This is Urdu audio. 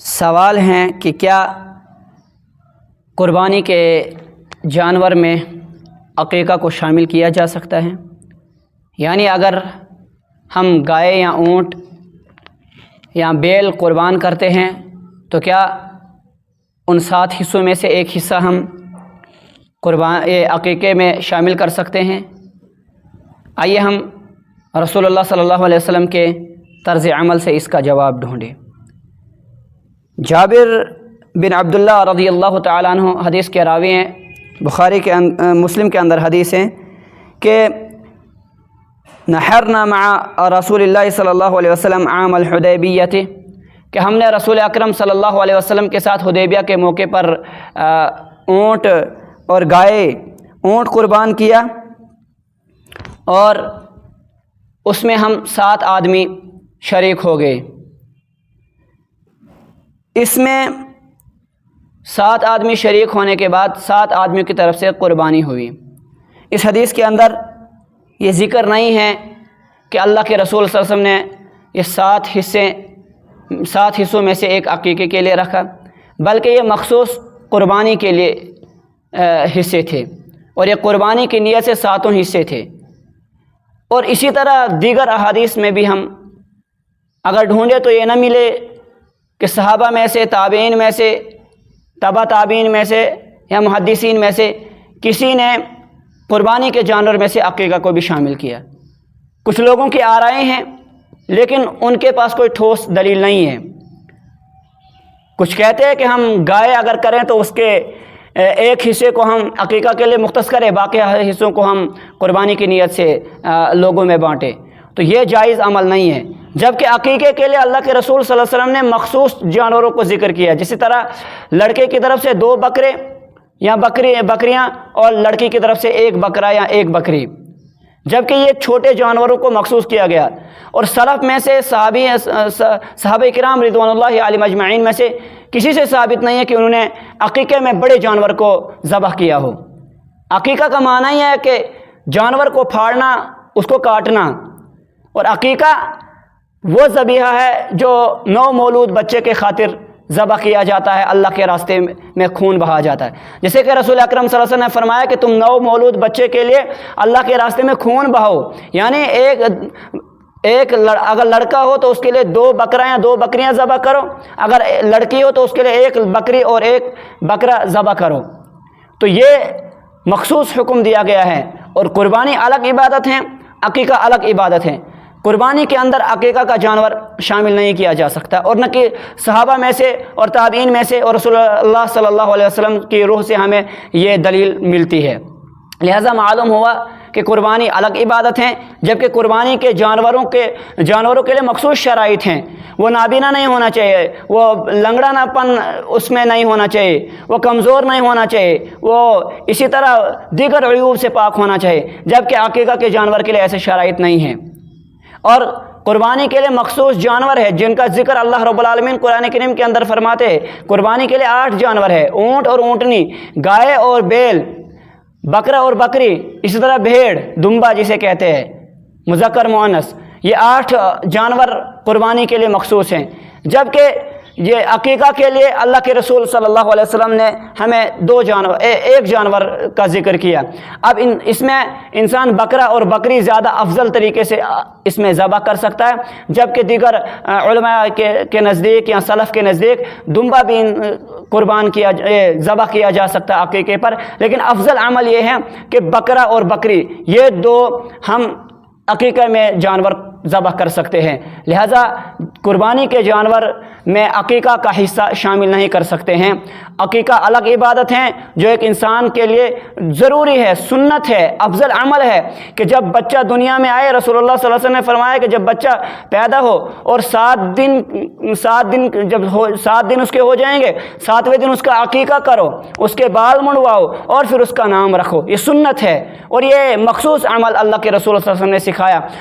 سوال ہیں کہ کیا قربانی کے جانور میں عقیقہ کو شامل کیا جا سکتا ہے؟ یعنی اگر ہم گائے یا اونٹ یا بیل قربان کرتے ہیں تو کیا ان 7 حصوں میں سے ایک حصہ ہم عقیقے میں شامل کر سکتے ہیں؟ آئیے ہم رسول اللہ صلی اللہ علیہ وسلم کے طرز عمل سے اس کا جواب ڈھونڈیں۔ جابر بن عبداللہ رضی اللہ تعالیٰ عنہ حدیث کے راوی ہیں، بخاری کے مسلم کے اندر حدیث ہیں کہ نحرنا مع رسول اللہ صلی اللہ علیہ وسلم عام الحدیبیہ، کہ ہم نے رسول اکرم صلی اللہ علیہ وسلم کے ساتھ حدیبیہ کے موقع پر اونٹ اور گائے، اونٹ قربان کیا، اور اس میں ہم 7 آدمی شریک ہو گئے۔ اس میں 7 آدمی شریک ہونے کے بعد 7 آدمیوں کی طرف سے قربانی ہوئی۔ اس حدیث کے اندر یہ ذکر نہیں ہے کہ اللہ کے رسول صلی اللہ علیہ وسلم نے یہ 7 حصوں میں سے ایک عقیقے کے لیے رکھا، بلکہ یہ مخصوص قربانی کے لیے حصے تھے، اور یہ قربانی کی نیت سے 7 حصے تھے۔ اور اسی طرح دیگر احادیث میں بھی ہم اگر ڈھونڈے تو یہ نہ ملے کہ صحابہ میں سے، تابعین میں سے، تبع تابعین میں سے یا محدثین میں سے کسی نے قربانی کے جانور میں سے عقیقہ کو بھی شامل کیا۔ کچھ لوگوں کی آرائیں ہیں لیکن ان کے پاس کوئی ٹھوس دلیل نہیں ہے۔ کچھ کہتے ہیں کہ ہم گائے اگر کریں تو اس کے ایک حصے کو ہم عقیقہ کے لیے مختص کریں، باقی حصوں کو ہم قربانی کی نیت سے لوگوں میں بانٹیں، تو یہ جائز عمل نہیں ہے۔ جبکہ عقیقے کے لیے اللہ کے رسول صلی اللہ علیہ وسلم نے مخصوص جانوروں کو ذکر کیا، جسی طرح لڑکے کی طرف سے 2 بکرے یا بکریاں، اور لڑکی کی طرف سے 1 بکرا یا 1 بکری، جبکہ یہ چھوٹے جانوروں کو مخصوص کیا گیا۔ اور سلف میں سے صحابہ کرام رضوان اللہ علیہم اجمعین میں سے کسی سے ثابت نہیں ہے کہ انہوں نے عقیقے میں بڑے جانور کو ذبح کیا ہو۔ عقیقہ کا معنی یہ ہے کہ جانور کو پھاڑنا، اس کو کاٹنا، اور عقیقہ وہ ذبیحہ ہے جو نو مولود بچے کے خاطر ذبح کیا جاتا ہے، اللہ کے راستے میں خون بہا جاتا ہے۔ جیسے کہ رسول اکرم صلی اللہ علیہ وسلم نے فرمایا کہ تم نو مولود بچے کے لیے اللہ کے راستے میں خون بہاؤ، یعنی اگر لڑکا ہو تو اس کے لیے 2 بکرا یا 2 بکریاں ذبح کرو، اگر لڑکی ہو تو اس کے لیے 1 بکری اور 1 بکرا ذبح کرو۔ تو یہ مخصوص حکم دیا گیا ہے، اور قربانی الگ عبادت ہے، عقیقہ الگ عبادت ہے۔ قربانی کے اندر عقیقہ کا جانور شامل نہیں کیا جا سکتا، اور نہ کہ صحابہ میں سے اور تابعین میں سے اور رسول اللہ صلی اللہ علیہ وسلم کی روح سے ہمیں یہ دلیل ملتی ہے۔ لہذا معلوم ہوا کہ قربانی الگ عبادت ہیں، جبکہ قربانی کے جانوروں کے لیے مخصوص شرائط ہیں۔ وہ نابینا نہیں ہونا چاہیے، وہ لنگڑا پن اس میں نہیں ہونا چاہیے، وہ کمزور نہیں ہونا چاہیے، وہ اسی طرح دیگر عیوب سے پاک ہونا چاہیے، جبکہ عقیقہ کے جانور کے لیے ایسے شرائط نہیں ہیں۔ اور قربانی کے لیے مخصوص جانور ہے جن کا ذکر اللہ رب العالمین قرآن کریم کے اندر فرماتے ہیں۔ قربانی کے لیے 8 جانور ہے، اونٹ اور اونٹنی، گائے اور بیل، بکرا اور بکری، اسی طرح بھیڑ، دمبا جسے کہتے ہیں، مذکر مؤنث، یہ 8 جانور قربانی کے لیے مخصوص ہیں۔ جبکہ یہ عقیقہ کے لیے اللہ کے رسول صلی اللہ علیہ وسلم نے ہمیں 1 جانور کا ذکر کیا۔ اب اس میں انسان بکرا اور بکری زیادہ افضل طریقے سے اس میں ذبح کر سکتا ہے، جبکہ دیگر علماء کے نزدیک یا سلف کے نزدیک دمبا بھی ذبح کیا جا سکتا ہے عقیقے پر، لیکن افضل عمل یہ ہے کہ بکرا اور بکری یہ 2 ہم عقیقہ میں جانور ذبح کر سکتے ہیں۔ لہذا قربانی کے جانور میں عقیقہ کا حصہ شامل نہیں کر سکتے ہیں۔ عقیقہ الگ عبادت ہیں جو ایک انسان کے لیے ضروری ہے، سنت ہے، افضل عمل ہے کہ جب بچہ دنیا میں آئے، رسول اللہ صلی اللہ علیہ وسلم نے فرمایا کہ جب بچہ پیدا ہو اور 7 دن اس کے ہو جائیں گے، 7ویں دن اس کا عقیقہ کرو، اس کے بال منڈواؤ اور پھر اس کا نام رکھو۔ یہ سنت ہے، اور یہ مخصوص عمل اللہ کے رسول صلی اللہ علیہ وسلم نے سکھایا،